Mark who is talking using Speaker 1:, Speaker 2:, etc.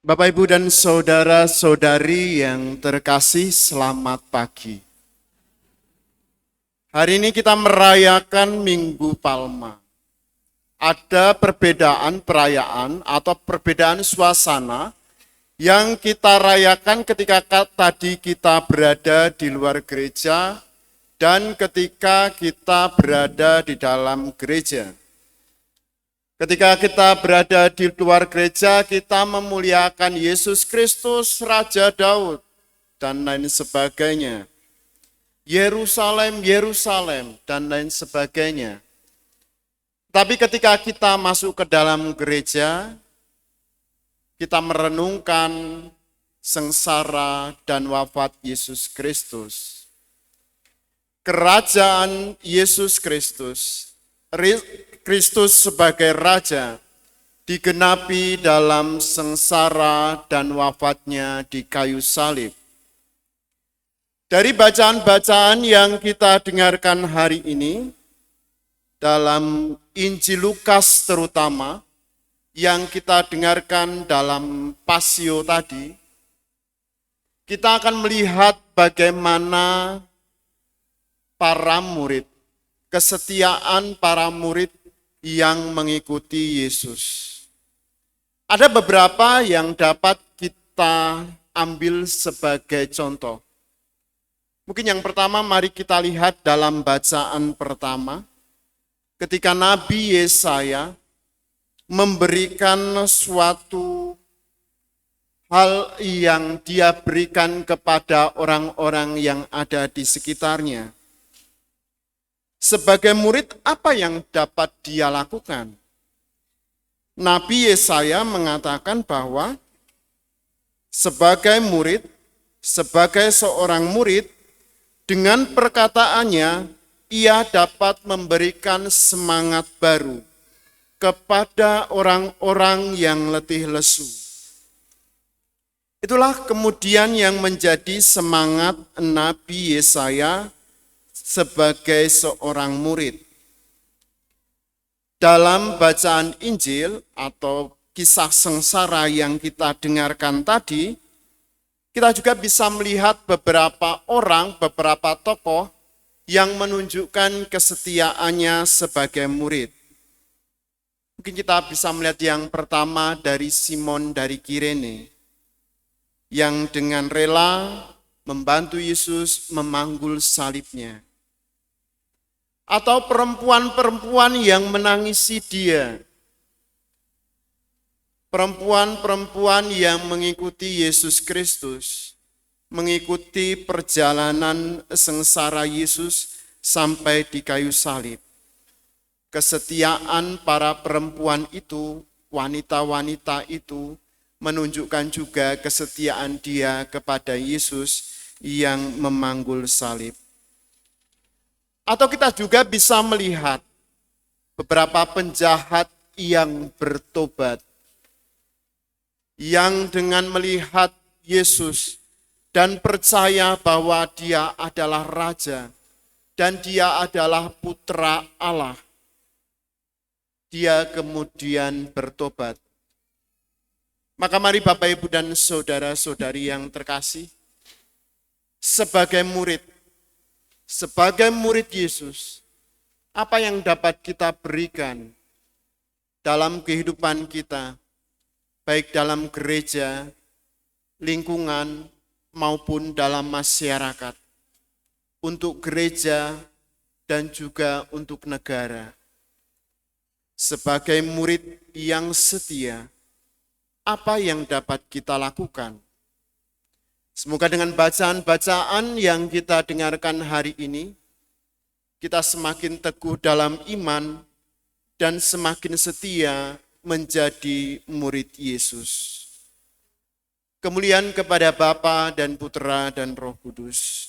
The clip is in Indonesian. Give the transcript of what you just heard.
Speaker 1: Bapak, Ibu, dan saudara-saudari yang terkasih, selamat pagi. Hari ini kita merayakan Minggu Palma. Ada perbedaan perayaan atau perbedaan suasana yang kita rayakan ketika tadi kita berada di luar gereja dan ketika kita berada di dalam gereja. Ketika kita berada di luar gereja, kita memuliakan Yesus Kristus, Raja Daud, dan lain sebagainya. Yerusalem, Yerusalem, dan lain sebagainya. Tapi ketika kita masuk ke dalam gereja, kita merenungkan sengsara dan wafat Yesus Kristus. Kerajaan Yesus Kristus, Kristus sebagai Raja, digenapi dalam sengsara dan wafatnya di kayu salib. Dari bacaan-bacaan yang kita dengarkan hari ini, dalam Injil Lukas terutama, yang kita dengarkan dalam Pasio tadi, kita akan melihat bagaimana para murid, kesetiaan para murid yang mengikuti Yesus. Ada beberapa yang dapat kita ambil sebagai contoh. Mungkin yang pertama mari kita lihat dalam bacaan pertama. Ketika Nabi Yesaya memberikan suatu hal yang dia berikan kepada orang-orang yang ada di sekitarnya. Sebagai murid, apa yang dapat dia lakukan? Nabi Yesaya mengatakan bahwa sebagai murid, sebagai seorang murid, dengan perkataannya, ia dapat memberikan semangat baru kepada orang-orang yang letih lesu. Itulah kemudian yang menjadi semangat Nabi Yesaya sebagai seorang murid. Dalam bacaan Injil atau kisah sengsara yang kita dengarkan tadi, kita juga bisa melihat beberapa orang, beberapa tokoh yang menunjukkan kesetiaannya sebagai murid. Mungkin kita bisa melihat yang pertama dari Simon dari Kirene, yang dengan rela membantu Yesus memanggul salibnya. Atau perempuan-perempuan yang menangisi dia. Perempuan-perempuan yang mengikuti Yesus Kristus, mengikuti perjalanan sengsara Yesus sampai di kayu salib. Kesetiaan para perempuan itu, wanita-wanita itu, menunjukkan juga kesetiaan dia kepada Yesus yang memanggul salib. Atau kita juga bisa melihat beberapa penjahat yang bertobat, yang dengan melihat Yesus dan percaya bahwa dia adalah Raja dan dia adalah Putra Allah, dia kemudian bertobat. Maka mari Bapak, Ibu, dan saudara-saudari yang terkasih, sebagai murid Yesus, apa yang dapat kita berikan dalam kehidupan kita, baik dalam gereja, lingkungan, maupun dalam masyarakat, untuk gereja dan juga untuk negara. Sebagai murid yang setia, apa yang dapat kita lakukan? Semoga dengan bacaan-bacaan yang kita dengarkan hari ini, kita semakin teguh dalam iman dan semakin setia menjadi murid Yesus. Kemuliaan kepada Bapa dan Putra dan Roh Kudus,